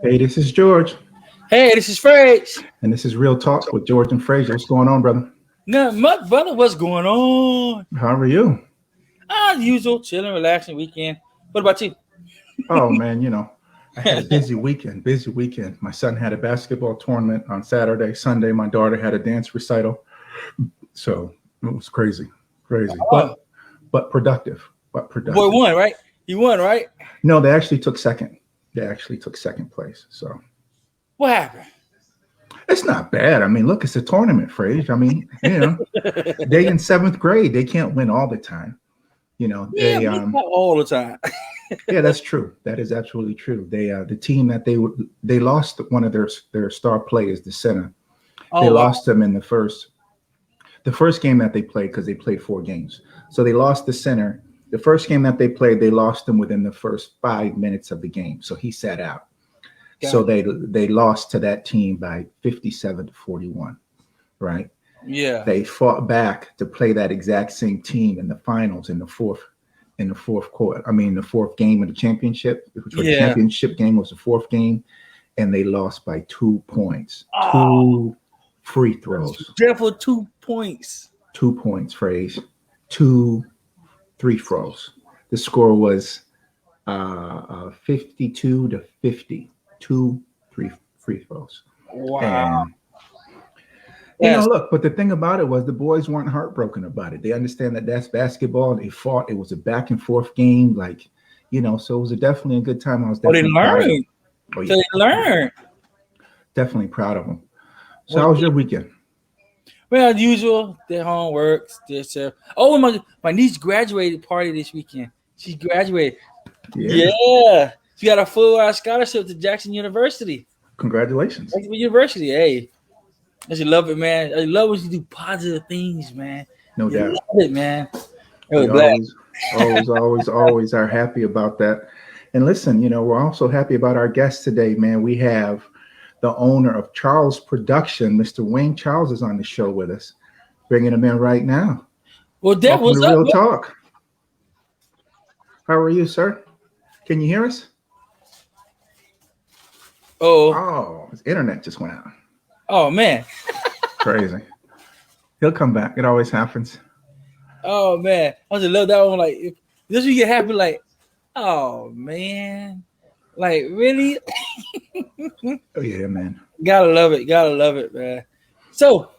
Hey, this is George, Hey, this is Frags. and this is Real Talk with George and Fraser. What's going on, brother? Nothing much, brother. What's going on? How are you? Usual, chilling, relaxing weekend. What about you? Oh man, I had a busy weekend. Busy weekend. My son had a basketball tournament on Saturday. Sunday, my daughter had a dance recital. So it was crazy, crazy, Oh, but productive. But boy productive. won, right? You won, right? No, they actually took second. They actually took second place. So What happened? it's not bad. I mean, look, it's a tournament, Fraser. I mean, they in seventh grade. They can't win all the time. Yeah, They but not all the time. Yeah, that's true. That is absolutely true. The team that they lost one of their star players, the center. They Oh wow. lost him in the first game that they played because they played 4 games. So they lost the center. The first game that they played, they lost him within the first 5 minutes of the game. So he sat out. So Got they lost to that team by 57-41. Right? Yeah. They fought back to play that exact same team in the finals in the fourth quarter. I mean, the fourth game of the championship, which was the Yeah. championship game was the fourth game, and they lost by 2 points. Oh, Two free throws. just for 2 points. 2 points, phrase. Two free throws. The score was 52-50. Two free throws. Wow. And Yes. look, but the thing about it was the boys weren't heartbroken about it. They understand that that's basketball. They fought. It was a back and forth game. So it was definitely a good time. I was Oh, they definitely proud of them. learned. Oh, So yeah. they learned. Definitely proud of them. So Well, how was your weekend? as usual, their homework. My niece graduated party this weekend. She graduated. Yeah. Yeah. She got a full scholarship to Jackson University. Congratulations. Jackson University, hey. I just love it, man. I love when you do positive things, man. No You doubt. love it, man. I was We glad. always are happy about that. And listen, we're also happy about our guest today, man. We have the owner of Charles Production, Mr. Wayne Charles, is on the show with us. Bringing him in right now. Well, Dad, Welcome to what's up? Real Talk. How are you, sir? Can you hear us? Oh, Oh, his internet just went out. oh man. Crazy. He'll come back. It always happens. Oh man. I just love that one. Like just you get happy, like, oh man. Like really? Oh yeah, man. Gotta love it. Gotta love it, man. So,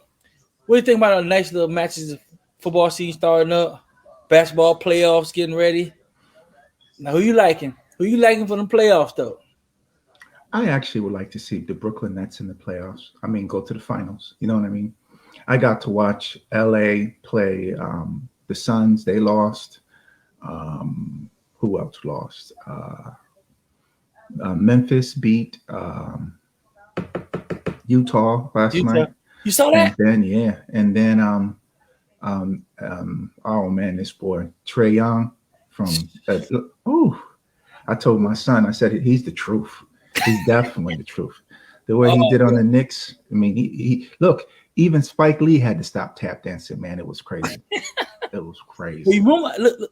what do you think about the nice little matches? Football season starting up, basketball playoffs getting ready. Now, who you liking? Who you liking for the playoffs, though? I actually would like to see the Brooklyn Nets in the playoffs. I mean, go to the finals. You know what I mean? I got to watch LA play the Suns. They lost. Who else lost? Memphis beat Utah last You, night. you saw And that? then oh man, this boy Trey Young from I told my son, I said he's the truth. He's definitely the truth. The way he Oh, did on the Knicks, I mean, he look, even Spike Lee had to stop tap dancing, man. It was crazy. It was crazy. you remember, look,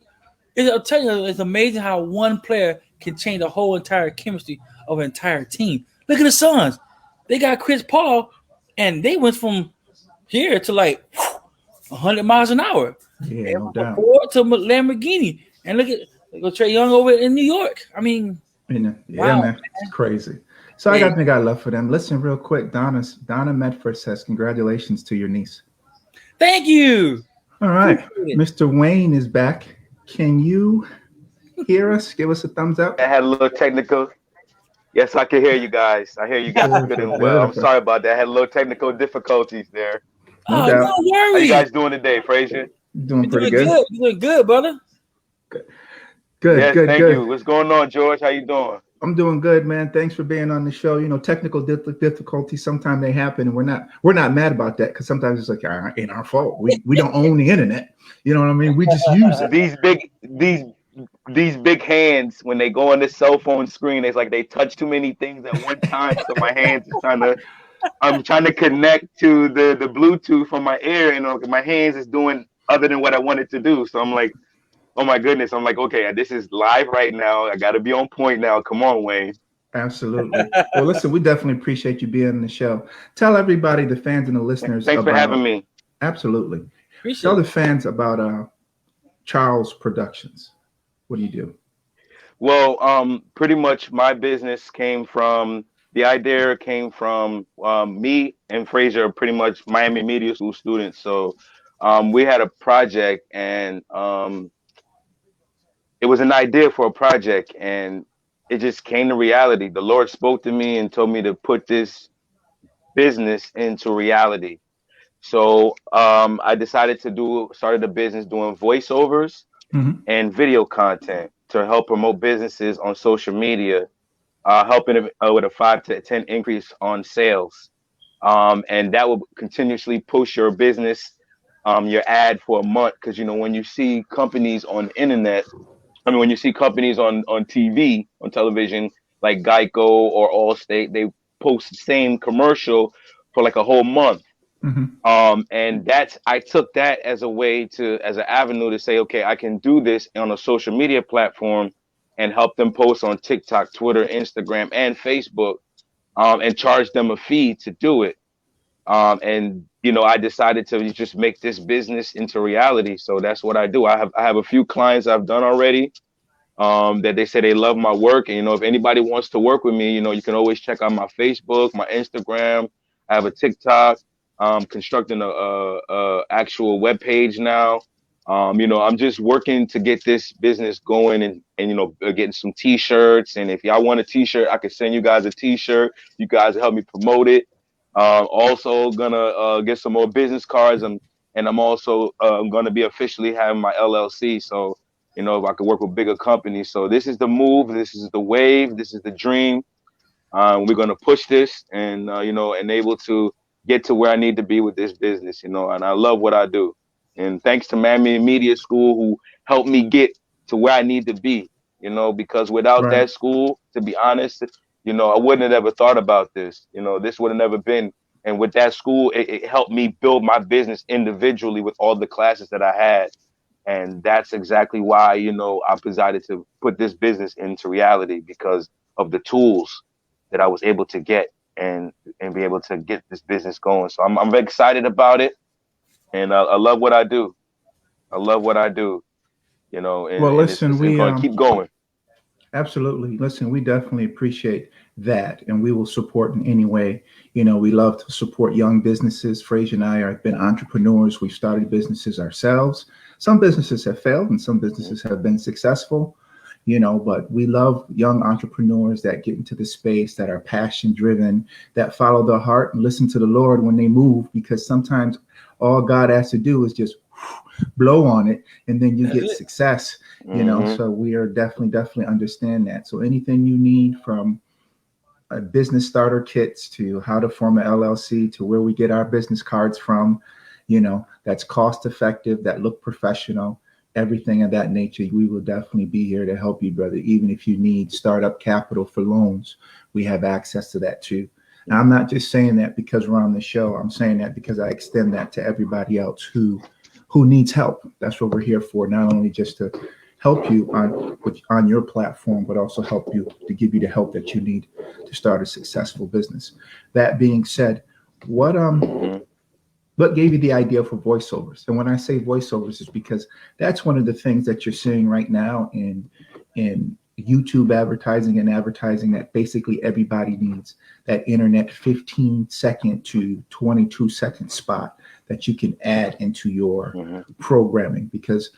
I'll tell you, it's amazing how one player can change the whole entire chemistry of an entire team. Look at the Suns. They got Chris Paul, and they went from here to like 100 miles an hour. Yeah, And no from doubt. Ford to Lamborghini. And look at Trey Young over in New York. I mean, Yeah, wow. man, it's crazy. So I Hey, got love for them. Listen, real quick, Donna Medford says congratulations to your niece. thank you. All right, Appreciate it. Mr. Wayne is back. Can you hear us? Give us a thumbs up. I had a little technical. Yes, I can hear you guys. I hear you guys good Beautiful, and well. I'm beautiful. sorry about that. I had a little technical difficulties there. No Oh, no doubt. How you worries. guys doing today, Frazier? Doing You're pretty doing good. good. You're doing good, brother. Good, Yes, good, thank you. good. What's going on, George? How you doing? I'm doing good, man. Thanks for being on the show. Technical difficulties sometimes they happen, and we're not mad about that because sometimes it's like ain't our fault. We don't own the internet. You know what I mean? We just use it. These big hands when they go on this cell phone screen, it's like they touch too many things at one time. So my hands is I'm trying to connect to the Bluetooth from my ear, and my hands is doing other than what I wanted to do. So I'm like, oh my goodness. I'm like, okay, this is live right now. I got to be on point now. Come on, Wayne. Absolutely. Well, listen, we definitely appreciate you being on the show. Tell everybody, the fans and the listeners, Thanks for having about. me. Absolutely. Appreciate Tell the it. fans about Charles Productions. What do you do? Well, pretty much my business came from the idea came from me and Frazier, are pretty much Miami Media School students. So we had a project, and it was an idea for a project, and it just came to reality. The Lord spoke to me and told me to put this business into reality. So I decided to started a business doing voiceovers Hmm. and video content to help promote businesses on social media, helping with a 5 to 10 increase on sales. And that will continuously push your business, your ad for a month. Because, when you see companies on the internet, when you see companies on TV, on television, like Geico or Allstate, they post the same commercial for like a whole month. Hmm. And I took that as a way as an avenue to say, okay, I can do this on a social media platform and help them post on TikTok, Twitter, Instagram, and Facebook, and charge them a fee to do it. And I decided to just make this business into reality. So that's what I do. I have a few clients I've done already, that they say they love my work. And if anybody wants to work with me, you can always check out my Facebook, my Instagram. I have a TikTok. Constructing a actual web page now. I'm just working to get this business going, and getting some T-shirts. And if y'all want a T-shirt, I could send you guys a T-shirt. You guys help me promote it. Also gonna get some more business cards, and I'm also gonna be officially having my LLC. So if I could work with bigger companies. So this is the move. This is the wave. This is the dream. We're going to push this, and and able to get to where I need to be with this business. And I love what I do. And thanks to Miami Media School, who helped me get to where I need to be. Because without Right. that school, to be honest, I wouldn't have ever thought about this. This would have never been. And with that school, it helped me build my business individually with all the classes that I had. And that's exactly why, I decided to put this business into reality, because of the tools that I was able to get, and be able to get this business going. So I'm very excited about it, and I love what I do. I love what I do, Well, and it's listen, we going to keep going. absolutely listen. We definitely appreciate that, and we will support in any way. We love to support young businesses. Frazier and I have been entrepreneurs. We've started businesses ourselves. Some businesses have failed, and some businesses have been successful. But we love young entrepreneurs that get into the space, that are passion driven, that follow their heart and listen to the Lord when they move, because sometimes all God has to do is just blow on it, and then you That's get it. success. Hmm. So we are definitely understand that. So anything you need, from business starter kits to how to form an LLC to where we get our business cards from, that's cost effective, that look professional, everything of that nature, we will definitely be here to help you, brother. Even if you need startup capital for loans, we have access to that too. And I'm not just saying that because we're on the show. I'm saying that because I extend that to everybody else who needs help. That's what we're here for. Not only just to help you on your platform, but also help you to give you the help that you need to start a successful business. That being said, what Hmm. what gave you the idea for voiceovers? And when I say voiceovers, is because that's one of the things that you're seeing right now in YouTube advertising and advertising, that basically everybody needs that internet 15-second to 22-second spot that you can add into your Hmm. programming. Because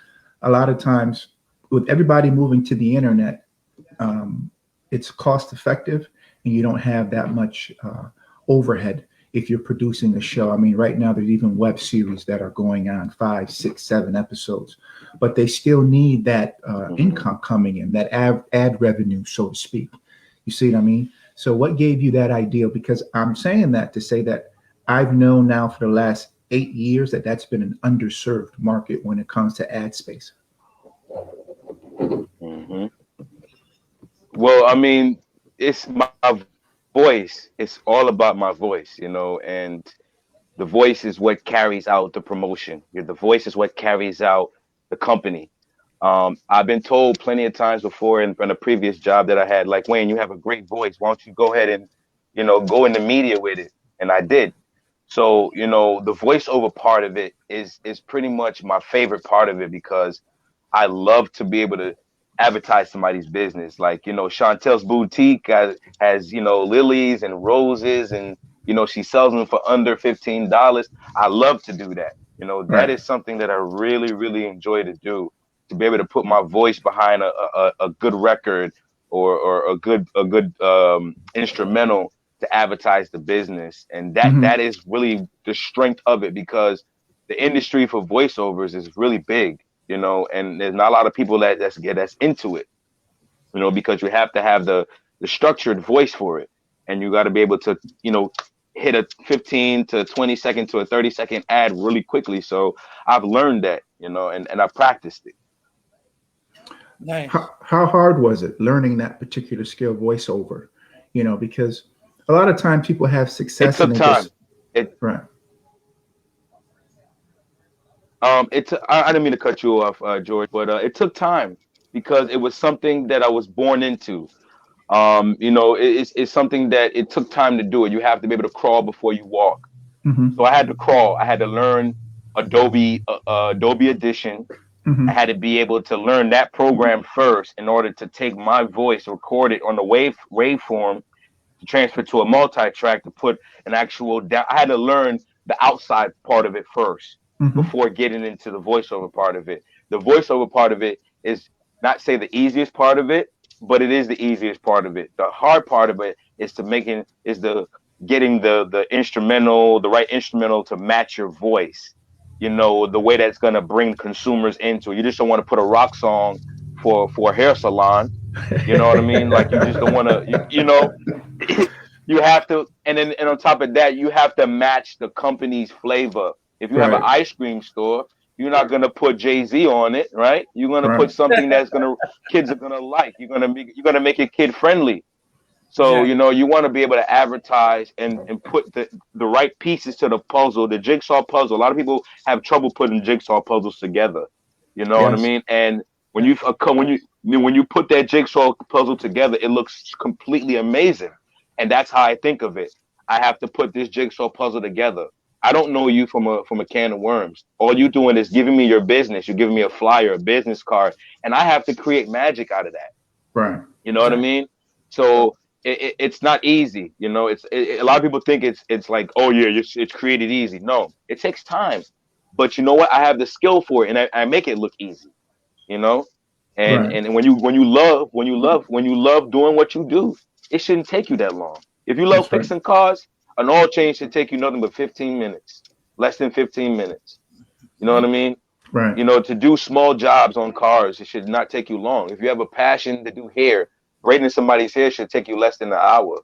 a lot of times, with everybody moving to the internet, it's cost effective, and you don't have that much overhead if you're producing a show. I mean, right now there's even web series that are going on 5, 6, 7 episodes, but they still need that Hmm. income coming in, that ad revenue, so to speak. You see what I mean? So what gave you that idea? Because I'm saying that to say that I've known now for the last 8 years that that's been an underserved market when it comes to ad space. Hmm. Well, it's my voice. It's all about my voice, and the voice is what carries out the promotion. The voice is what carries out the company. I've been told plenty of times before in a previous job that I had, like, Wayne, you have a great voice. Why don't you go ahead and, go in the media with it? And I did. So, the voiceover part of it is pretty much my favorite part of it because I love to be able to advertise somebody's business. Like, Chantel's boutique has, lilies and roses and, she sells them for under $15. I love to do that. That Right. is something that I really, really enjoy to do, to be able to put my voice behind a good record or a good instrumental to advertise the business. And that Hmm. that is really the strength of it because the industry for voiceovers is really big, and there's not a lot of people that's into it, because you have to have the structured voice for it, and you got to be able to, hit a 15 to 20 second to a 30-second ad really quickly. So I've learned that, and I practiced it. Nice. How hard was it learning that particular skill, voiceover? Because a lot of times people have It success and took they time. just It right. I didn't mean to cut you off, George, but it took time because it was something that I was born into. It's something that it took time to do it. You have to be able to crawl before you walk. So Hmm. I had to crawl. I had to learn Adobe Audition. I Hmm. had to be able to learn that program first in order to take my voice, record it on the waveform, to transfer to a multi-track to put an actual down. I had to learn the outside part of it first Hmm. before getting into the voiceover part of it. The voiceover part of it is not say the easiest part of it, but it is the easiest part of it. The hard part of it is the getting the instrumental, the right instrumental to match your voice. The way that's gonna bring consumers into it. You just don't want to put a rock song for a hair salon. You know what I mean? Like you just don't want to, you have to, and on top of that, you have to match the company's flavor. If you have an Right. ice cream store, you're not gonna put Jay-Z on it, right? You're gonna put Right. something that's gonna kids are gonna like. You're gonna make it kid friendly. So Exactly. you want to be able to advertise and put the right pieces to the puzzle, the jigsaw puzzle. A lot of people have trouble putting jigsaw puzzles together. You know what I Yes. mean? And when you put that jigsaw puzzle together, it looks completely amazing. And that's how I think of it. I have to put this jigsaw puzzle together. I don't know you from a can of worms. All you doing is giving me your business. You're giving me a flyer, a business card, and I have to create magic out of that. Right. You know what I Exactly. mean? So it's not easy. A lot of people think it's like, oh yeah, it's created easy. No, it takes time. But you know what? I have the skill for it, and I make it look easy. You know, and Right. and when you love doing what you do, it shouldn't take you that long. If you love That's right. fixing cars, an oil change should take you nothing but 15 minutes, less than 15 minutes. You know what I mean? Right. To do small jobs on cars, it should not take you long. If you have a passion to do hair, braiding somebody's hair should take you less than an hour.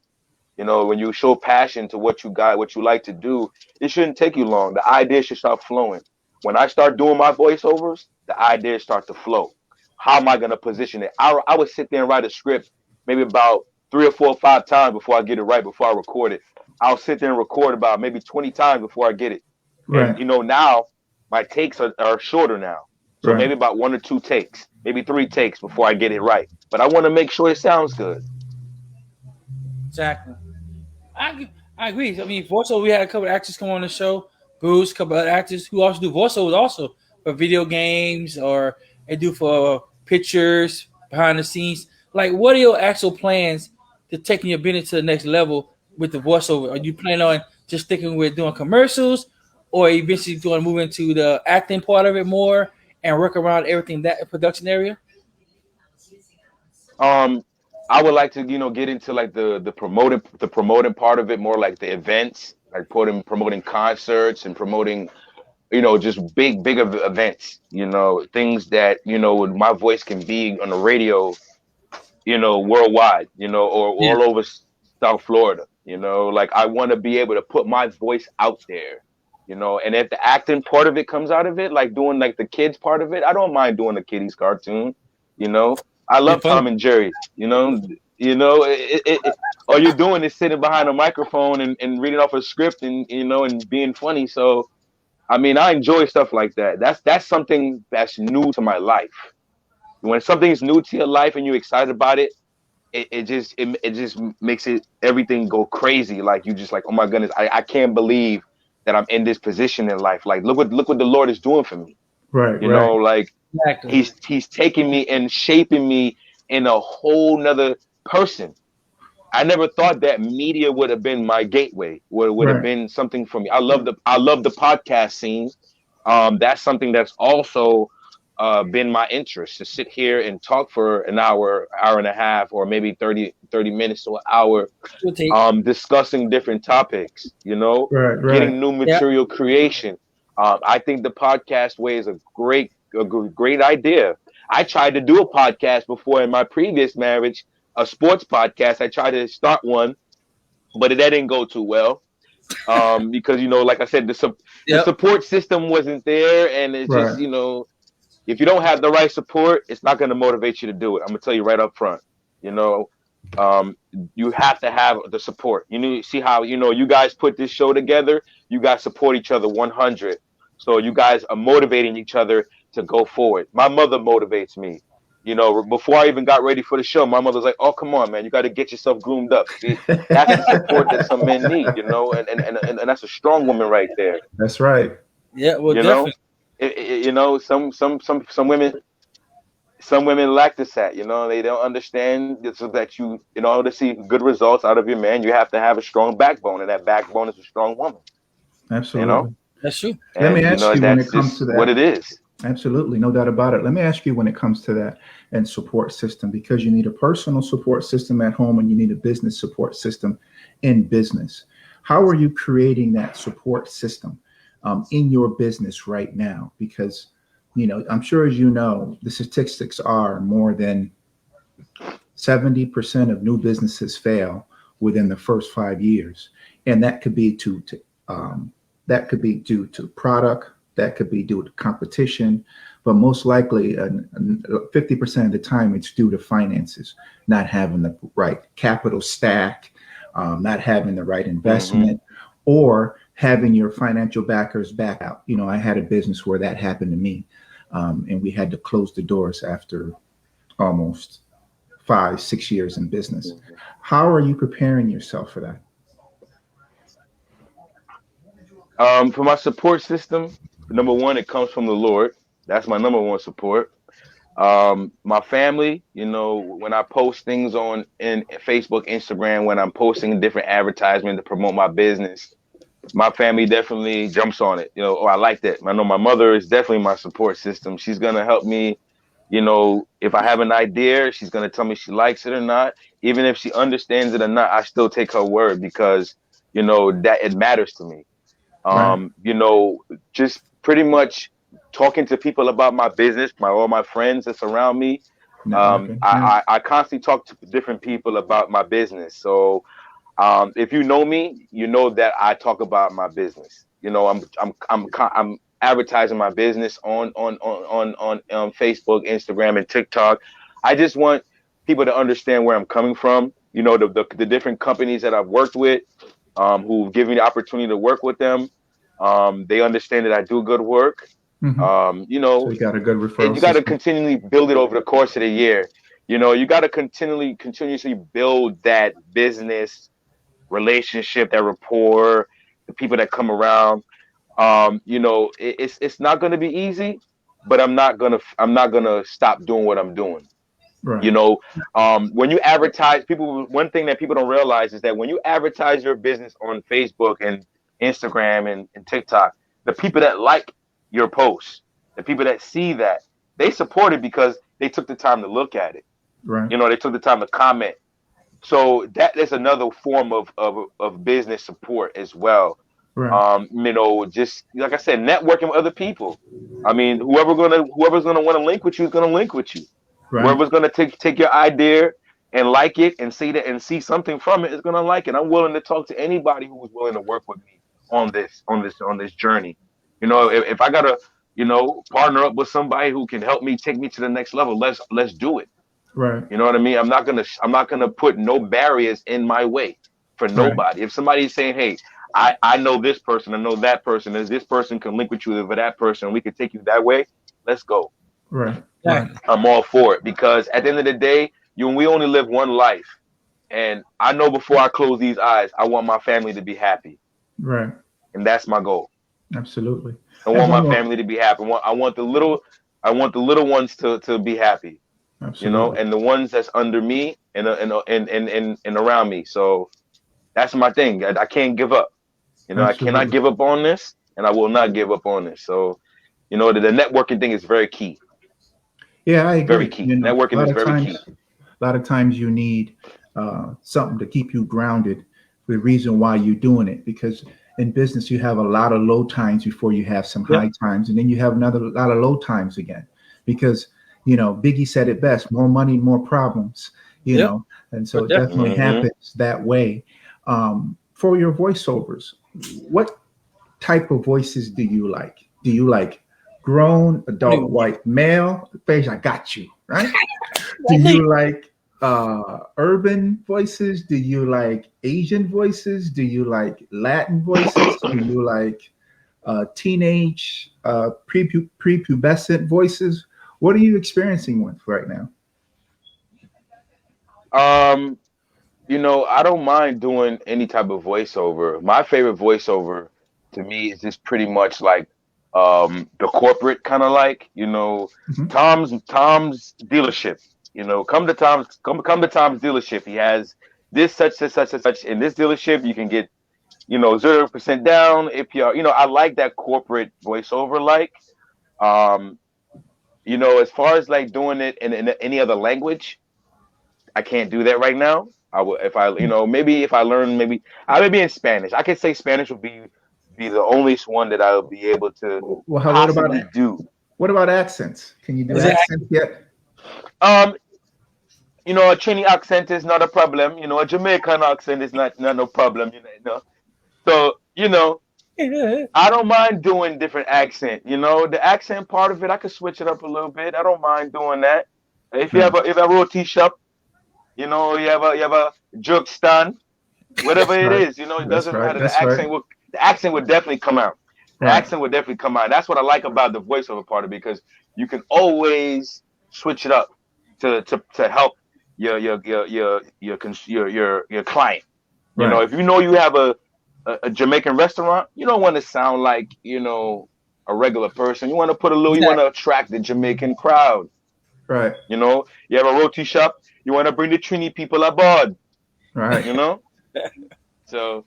When you show passion to what you got, what you like to do, it shouldn't take you long. The ideas should start flowing. When I start doing my voiceovers, the ideas start to flow. How am I going to position it? I would sit there and write a script maybe about 3 or 4 or 5 times before I get it right, before I record it. I'll sit there and record about maybe 20 times before I get it. And Right. now my takes are shorter now. So Right. maybe about 1 or 2 takes, maybe 3 takes before I get it right. But I want to make sure it sounds good. Exactly. I agree. I mean, voiceover. We had a couple of actors come on the show. Bruce, a couple of actors who also do voiceovers also for video games or they do for pictures behind the scenes. Like, what are your actual plans to taking your business to the next level with the voiceover? Are you planning on just sticking with doing commercials, or eventually going to move into the acting part of it more and work around everything that production area? Um, I would like to, get into like the promoting part of it more, like the events, like promoting concerts and promoting, just big events, things that, my voice can be on the radio, worldwide, or Yeah. all over South Florida, like I want to be able to put my voice out there, and if the acting part of it comes out of it, like doing like the kids part of it, I don't mind doing the kiddies cartoon, you know, I Be love funny. Tom and Jerry, all you're doing is sitting behind a microphone and reading off a script and being funny. So, I mean, I enjoy stuff like that. That's something that's new to my life. when something is new to your life and you're excited about it, it just makes everything go crazy. Like you just like, oh my goodness, I can't believe that I'm in this position in life. Like look what the Lord is doing for me. Right. You know, like Exactly. he's taking me and shaping me in a whole nother person. I never thought that media would have been my gateway, would have Right. been something for me. I love the podcast scene. That's something that's also been my interest, to sit here and talk for an hour, hour and a half, or maybe 30 minutes to an hour, We'll take. discussing different topics, you know, Right. Right. getting new Yeah. material creation. I think the podcast way is a great idea. I tried to do a podcast before in my previous marriage, a sports podcast. I tried to start one, but that didn't go too well. Because you know, like I said, the Yep. support system wasn't there, and it's just, Right. you know, if you don't have the right support, it's not going to motivate you to do it. I'm gonna tell you right up front. You know, you have to have the support. You need to see how, you know, you guys put this show together. You guys support each other 100. So you guys are motivating each other to go forward. My mother motivates me. You know, before I even got ready for the show, my mother's like, "Oh, come on, man, you got to get yourself groomed up." See, that's the support that some men need. You know, and that's a strong woman right there. That's right. Yeah. Well, You know, definitely. you know, some women lack this at, you know, they don't understand so that you, in order to see good results out of your man, you have to have a strong backbone, and that backbone is a strong woman, Absolutely. you know. That's true. Let me And you ask know, you when that's it comes to just what that. it is. Absolutely, no doubt about it. Let me ask you when it comes to that and support system, because you need a personal support system at home and you need a business support system in business. How are you creating that support system in your business right now? Because, you know, I'm sure, as you know, the statistics are more than 70% of new businesses fail within the first 5 years, and that could be that could be due to product, that could be due to competition, but most likely 50% of the time it's due to finances, not having the right capital stack, not having the right investment, or having your financial backers back out. You know, I had a business where that happened to me, and we had to close the doors after almost 5-6 years in business. How are you preparing yourself for that? For my support system, number one, it comes from the Lord. That's my number one support. My family, you know, when I post things on in Facebook, Instagram, when I'm posting different advertisements to promote my business, my family definitely jumps on it. You know, oh, I like that. I know my mother is definitely my support system. She's gonna help me. You know, if I have an idea, she's gonna tell me she likes it or not. Even if she understands it or not, I still take her word, because, you know, that it matters to me. Right. You know, just pretty much talking to people about my business, all my friends that's around me. Networking. Yeah. I constantly talk to different people about my business. So if you know me, you know that I talk about my business. You know, I'm advertising my business on Facebook, Instagram, and TikTok. I just want people to understand where I'm coming from. You know, the different companies that I've worked with, who've given me the opportunity to work with them. They understand that I do good work. You So know, you got a good referral you got to system. continually build it over the course of the year. You know, you got to continuously build that business relationship, that rapport, the people that come around. You know, it's not going to be easy, but I'm not gonna stop doing what I'm doing. You Right. know, when you advertise, one thing that people don't realize is that when you advertise your business on Facebook and Instagram and TikTok, the people that like your posts, the people that see that, they support it because they took the time to look at it. Right. You know, they took the time to comment. So that is another form of business support as well. Right. You know, just like I said, networking with other people. I mean, whoever's gonna want to link with you is gonna link with you. Right. Whoever's gonna take your idea and like it and see that and see something from it is gonna like it. I'm willing to talk to anybody who is willing to work with me on this journey. You know, if I gotta, you know, partner up with somebody who can help me take me to the next level, let's do it. Right. You know what I mean? I'm not gonna put no barriers in my way for Right. nobody. If somebody's saying, hey, I know this person, I know that person, and this person can link with you with that person, we can take you that way, let's go. Right. Exactly. I'm all for it because at the end of the day, we only live one life, and I know before I close these eyes, I want my family to be happy, Right. and that's my goal. Absolutely. I I have want one my more. family to be happy. I want the little ones to be happy, Absolutely. and the ones that's under me and around me. So that's my thing. I can't give up. I cannot Absolutely. give up on this, and I will not give up on this. So, the networking thing is very key. Yeah, I Very agree. key. Networking is very key. A lot of times you need something to keep you grounded. The reason why you're doing it, because in business you have a lot of low times before you have some Yep. high times, and then you have another lot of low times again. Because Biggie said it best: more money, more problems. Yep. And so But it definitely. definitely happens that way. For your voiceovers, what type of voices do you like? Do you like grown adult white male? Beige, I got you, right? Do you like urban voices? Do you like Asian voices? Do you like Latin voices? Do you like teenage prepubescent voices? What are you experiencing with right now? I don't mind doing any type of voiceover. My favorite voiceover to me is just pretty much like the corporate kind of like, Mhm. Tom's dealership. Come to Tom's dealership. He has this such and such in this dealership. You can get 0% down if you're I like that corporate voiceover like um as far as like doing it in any other language. I can't do that right now. I will if I maybe if I learn maybe I maybe in Spanish. I could say Spanish would be the only one that I'll be able to Well, possibly do. what about accents? Can you do accents yet? Um, a Trini accent is not a problem. A Jamaican accent is not no problem. So I don't mind doing different accent. The accent part of it, I could switch it up a little bit. I don't mind doing that. If you have Nice. a roti shop, you have a jerk stand, whatever it Right. is, it That's doesn't right. matter. That's right. The accent would definitely come out. The Right. accent would definitely come out. That's what I like about the voiceover part of it because you can always switch it up to help your client. Right. If you have a Jamaican restaurant, you don't want to sound like a regular person. You want to put a little. You want to attract the Jamaican crowd. Right. You have a roti shop. You want to bring the Trini people aboard. Right. So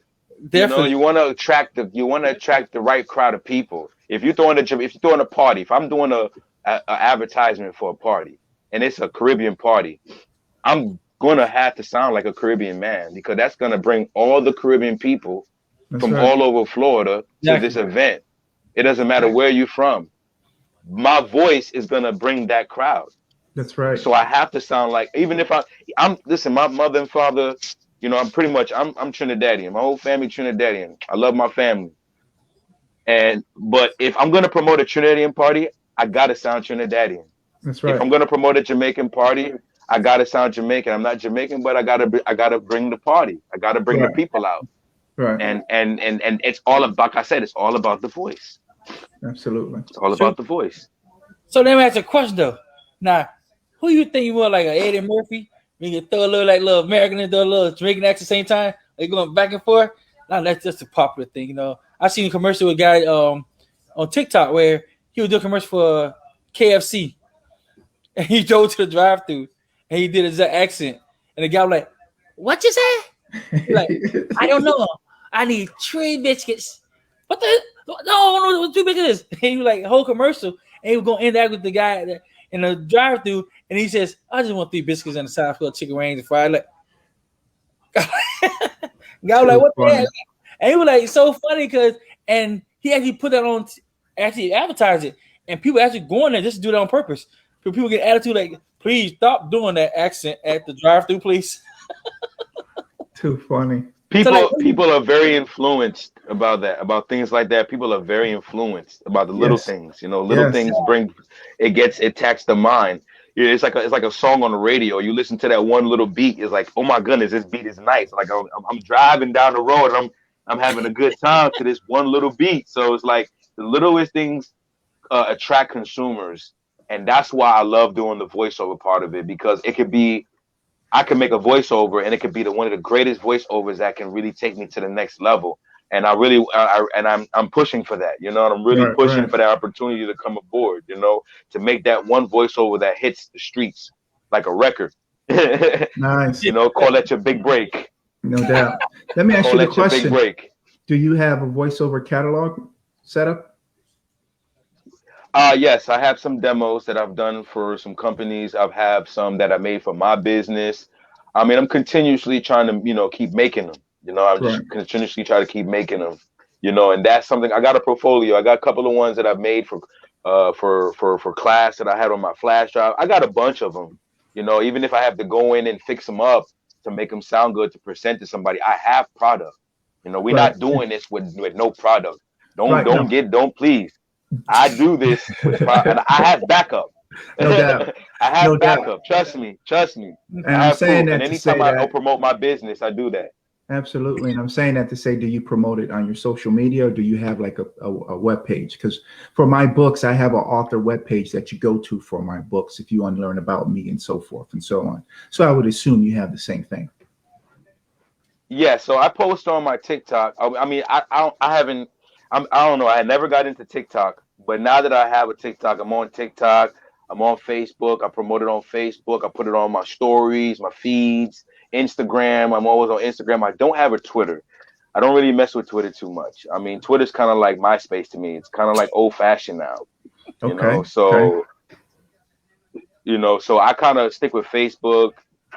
Definitely. you want to attract the right crowd of people. If you're throwing a party, if I'm doing a advertisement for a party and it's a Caribbean party, I'm gonna have to sound like a Caribbean man because that's gonna bring all the Caribbean people That's from right. all over Florida to this event. It doesn't matter where you're from. My voice is gonna bring that crowd. That's right. So I have to sound like even if I'm listen, my mother and father, I'm pretty much I'm Trinidadian. My whole family Trinidadian. I love my family. But if I'm gonna promote a Trinidadian party, I gotta sound Trinidadian. That's If right. I'm gonna promote a Jamaican party, I gotta sound Jamaican. I'm not Jamaican, but I gotta bring the party. I gotta bring the Right. people out. Right. And it's all about, like I said, it's all about the voice. Absolutely. It's all about the voice. So let me ask you a question though. Now, who you think you want, like a Eddie Murphy? You can throw a little American and throw a little Jamaican at the same time. They going back and forth. Now that's just a popular thing, I seen a commercial with a guy on TikTok where he was doing a commercial for KFC, and he drove to the drive-through and he did his accent, and the guy was like, "What you say?" He's like, "I don't know. I need 3 biscuits." What the? No, 2 biscuits. And he was like whole commercial, and he was gonna interact with the guy in the drive-through, and he says, "I just want 3 biscuits and a side full of chicken wings and fried." Like, guy was like, "What the hell?" And he was like, so funny and he actually put that on, actually advertised it, and people actually going there just to do that on purpose. People get attitude like, "Please stop doing that accent at the drive-through, please." Too funny. People are very influenced about things like that. People are very influenced about the little Yes. things. Little Yes. things it taxes the mind. It's like a song on the radio. You listen to that one little beat. It's like, oh my goodness, this beat is nice. Like I'm driving down the road and I'm having a good time to this one little beat. So it's like the littlest things attract consumers And that's why I love doing the voiceover part of it, because it could be, I can make a voiceover and it could be one of the greatest voiceovers that can really take me to the next level. And I really, I'm pushing for that, you know, and I'm really Right, pushing right. for that opportunity to come aboard, you know, to make that one voiceover that hits the streets like a record. Nice. You know, call that your big break. No doubt. Let me ask Call you the that your big question. break. Do you have a voiceover catalog set up? Yes, I have some demos that I've done for some companies. I've have some that I made for my business. I mean, I'm continuously trying to, you know, keep making them. You know, I'm Right. just continuously trying to keep making them. You know, and that's something. I got a portfolio. I got a couple of ones that I've made for class that I had on my flash drive. I got a bunch of them. You know, even if I have to go in and fix them up to make them sound good to present to somebody, I have product. You know, we're Right. not doing this with no product. Right. No. Don't please. I do this with and I have backup. No doubt. I No have doubt. backup. Trust me. Trust me. And I I'm have saying proof. And that to say anytime I'll that promote my business, I do that. absolutely. And I'm saying that to say, do you promote it on your social media or do you have like a web page? Because for my books, I have an author web page that you go to for my books if you want to learn about me and so forth and so on. So I would assume you have the same thing. Yeah, so I post on my TikTok. I mean, I haven't. I don't know. I never got into TikTok, but now that I have a TikTok, I'm on TikTok. I'm on Facebook. I promote it on Facebook. I put it on my stories, my feeds, Instagram. I'm always on Instagram. I don't have a Twitter. I don't really mess with Twitter too much. I mean, Twitter's kind of like MySpace to me. It's kind of like old fashioned now, you know. Okay. Okay. So I kind of stick with Facebook,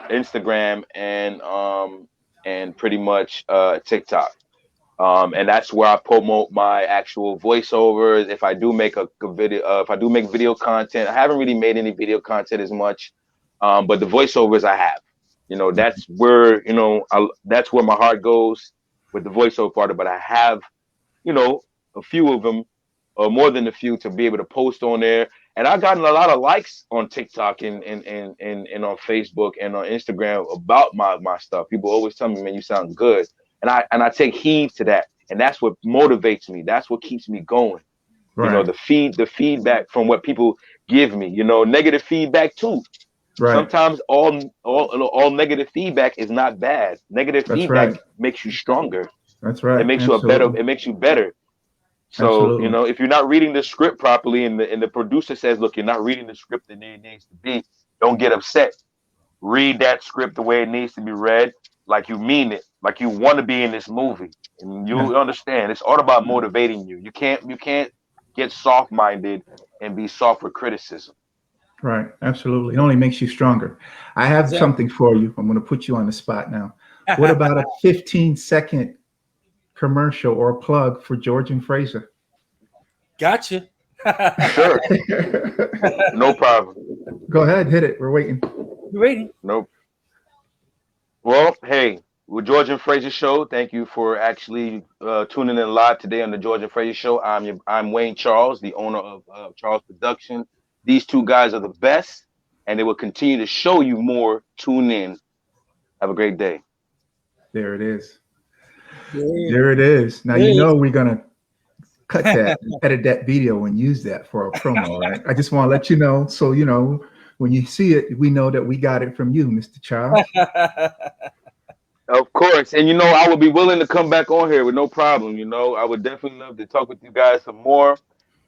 Instagram, and pretty much TikTok. And that's where I promote my actual voiceovers. If I do make a video, if I do make video content, I haven't really made any video content as much, but the voiceovers I have, you know, that's where that's where my heart goes with the voiceover part. But I have, you know, a few of them, or more than a few, to be able to post on there. And I've gotten a lot of likes on TikTok and on Facebook and on Instagram about my stuff. People always tell me, man, you sound good. And I take heed to that. And that's what motivates me. That's what keeps me going. You know, Right. the feedback from what people give me, you know, negative feedback too. Right. Sometimes all negative feedback is not bad. Negative That's right. feedback makes you stronger. That's It right. makes you Absolutely. it makes you better. So, you Absolutely. know, if you're not reading the script properly and the producer says, look, you're not reading the script the way it needs to be, don't get upset. Read that script the way it needs to be read, like you mean it, like you want to be in this movie. And Yeah. you understand it's all about motivating you. You can't get soft minded and be soft with criticism. Right. Absolutely. It only makes you stronger. I have Exactly. something for you. I'm going to put you on the spot now. What about a 15-second commercial or plug for George and Fraser? Gotcha. Sure, no problem. Go ahead, hit it. We're waiting. You ready? Nope. Well, hey, with George and Fraser show, thank you for actually tuning in live today on the George and Fraser show. I'm Wayne Charles, the owner of Charles Production. These two guys are the best, and they will continue to show you more. Tune in. Have a great day. There it is. Yeah. There it is. Now There you it know we're gonna cut that, edit that video, and use that for our promo, right? I just want to let you know, so you know when you see it, we know that we got it from you, Mr. Charles. Of course, and you know I would be willing to come back on here with no problem. You know I would definitely love to talk with you guys some more.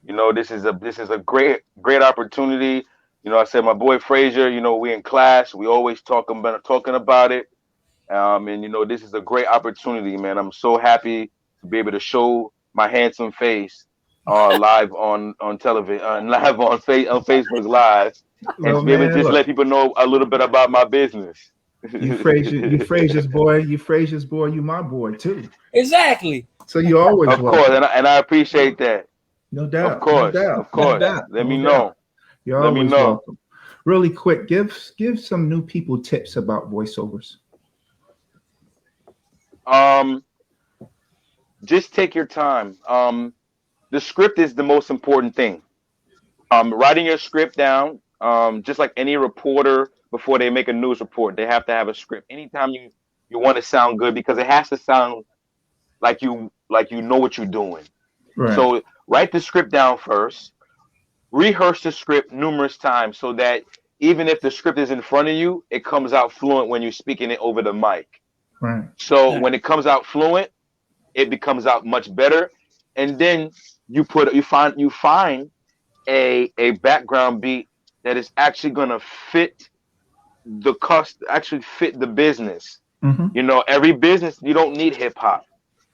You know this is a great opportunity. You know I said my boy Frazier. You know we in class. We always talking about it. And you know, this is a great opportunity, man. I'm so happy to be able to show my handsome face live on television, live on Facebook Live, and Well, to be able to man, just let look, people know a little bit about my business. you Frazier's boy, you my boy too. Exactly. So you always Of course, welcome. and I appreciate that. No Of doubt, no course, doubt, of no course. doubt, Let no me doubt. know. You're Let me always know. welcome. Really quick, give some new people tips about voiceovers. Um, just take your time. The script is the most important thing. Writing your script down, just like any reporter before they make a news report, they have to have a script. Anytime you want to sound good, because it has to sound like you know what you're doing. Right. So write the script down first. rehearse the script numerous times so that even if the script is in front of you, it comes out fluent when you're speaking it over the mic. Right. So when it comes out fluent, it becomes out much better. And then you find a background beat that is actually gonna fit the fit the business. Mm-hmm. You know, every business, you don't need hip hop.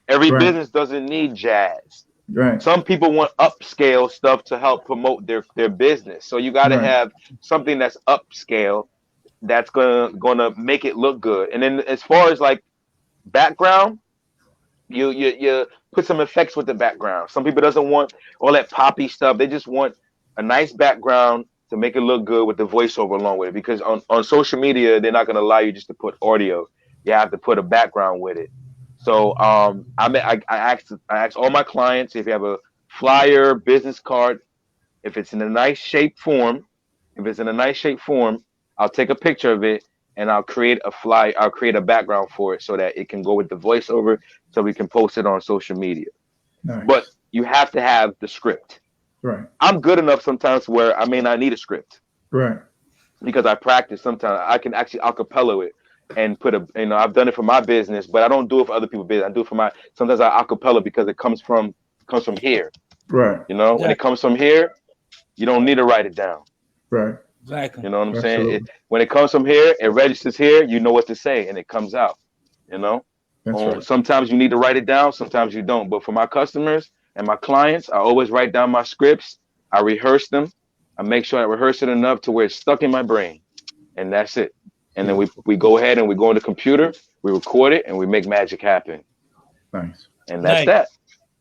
Every Right. business doesn't need jazz. Right. Some people want upscale stuff to help promote their business. So you got to Right. have something that's upscale that's gonna make it look good. And then as far as like background, you put some effects with the background. Some people doesn't want all that poppy stuff. They just want a nice background to make it look good with the voiceover along with it. Because on social media, they're not gonna allow you just to put audio. You have to put a background with it. So I asked all my clients if you have a flyer, business card, if it's in a nice shape form, I'll take a picture of it and I'll create a background for it so that it can go with the voiceover so we can post it on social media. Nice. But you have to have the script. Right. I'm good enough sometimes where I may not need a script Right. because I practice. Sometimes I can actually acapella it and I've done it for my business, but I don't do it for other people's business. I do it for sometimes I acapella because it comes from here. Right. You know, when it comes from here, you don't need to write it down. Right. Exactly. You know what I'm Absolutely. saying? When it comes from here, it registers here, you know what to say and it comes out, you know? That's right. Sometimes you need to write it down, sometimes you don't. But for my customers and my clients, I always write down my scripts. I rehearse them. I make sure I rehearse it enough to where it's stuck in my brain. And that's it. And then we go ahead and we go on the computer, we record it, and we make magic happen. Nice. And that's Nice. that.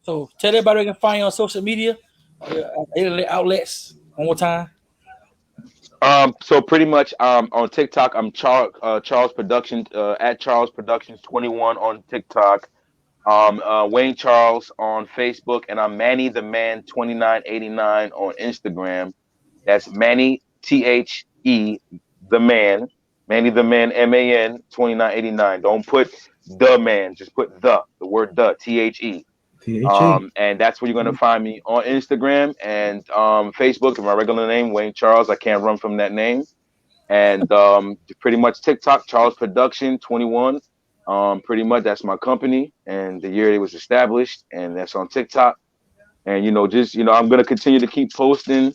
So tell everybody where they can find you on social media, internet outlets, one more time. So pretty much on TikTok, I'm Charles Productions at Charles Productions 21 on TikTok. Wayne Charles on Facebook, and I'm Manny the Man 2989 on Instagram. That's Manny THE the Man, Manny the Man MAN 2989. Don't put the man, just put the word the THE. And that's where you're gonna find me on Instagram and Facebook. My regular name, Wayne Charles. I can't run from that name. And pretty much TikTok, Charles Production 21. Pretty much that's my company and the year it was established, and that's on TikTok. And I'm gonna continue to keep posting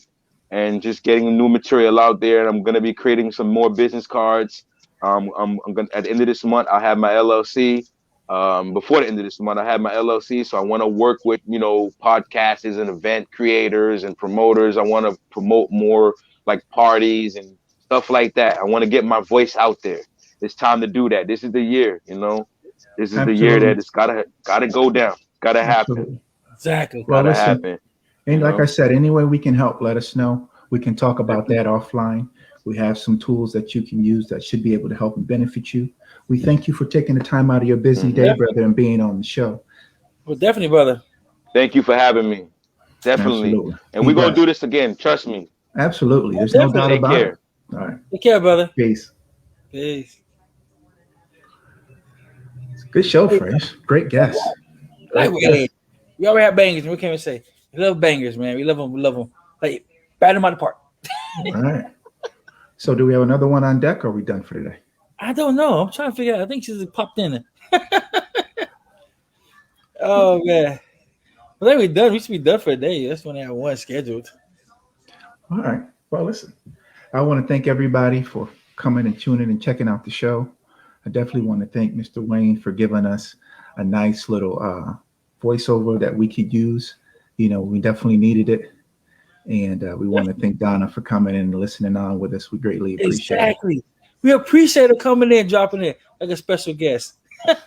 and just getting new material out there. And I'm gonna be creating some more business cards. I'm gonna at the end of this month I'll have my LLC. Before the end of this month, I have my LLC, so I want to work with podcasters and event creators and promoters. I want to promote more like parties and stuff like that. I want to get my voice out there. It's time to do that. This is the year, This is the year that it's gotta go down. Gotta happen. Absolutely. Exactly. Well, Gotta listen, happen. and like I said, any way we can help, let us know. We can talk about that offline. We have some tools that you can use that should be able to help and benefit you. We thank you for taking the time out of your busy day, brother, and being on the show. Well, definitely, brother. Thank you for having me. Definitely. Absolutely. And we're gonna do this again. Trust me. Absolutely. There's no doubt Take about care. it. All right. Take care, brother. Peace. Peace. Good show, Fresh. Great guest. Like we already have bangers. We can't even say we love bangers, man. We love them. We love them. Like bat them out the park. All right. So, do we have another one on deck, or are we done for today? I don't know. I'm trying to figure out. I think she's popped in. Oh man. Well, then we done. We should be done for the day. That's when I have one scheduled. All right. Well, listen, I want to thank everybody for coming and tuning and checking out the show. I definitely want to thank Mr. Wayne for giving us a nice little voiceover that we could use. We definitely needed it. And we want to thank Donna for coming in and listening on with us. We greatly appreciate it. We appreciate her coming in, dropping in like a special guest.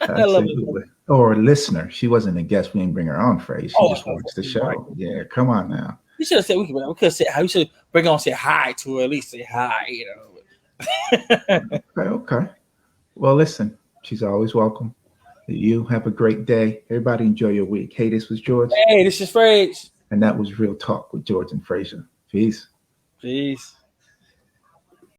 I love it. Or a listener. She wasn't a guest. We didn't bring her on, Phrase. She just watched the show. Right. Yeah, come on now. You should have said we could have said how you should bring her on, say hi to her, at least say hi, Okay. Well, listen, she's always welcome. You have a great day. Everybody enjoy your week. Hey, this was George. Hey, this is Phrase. And that was Real Talk with George and Frazier. Peace. Peace.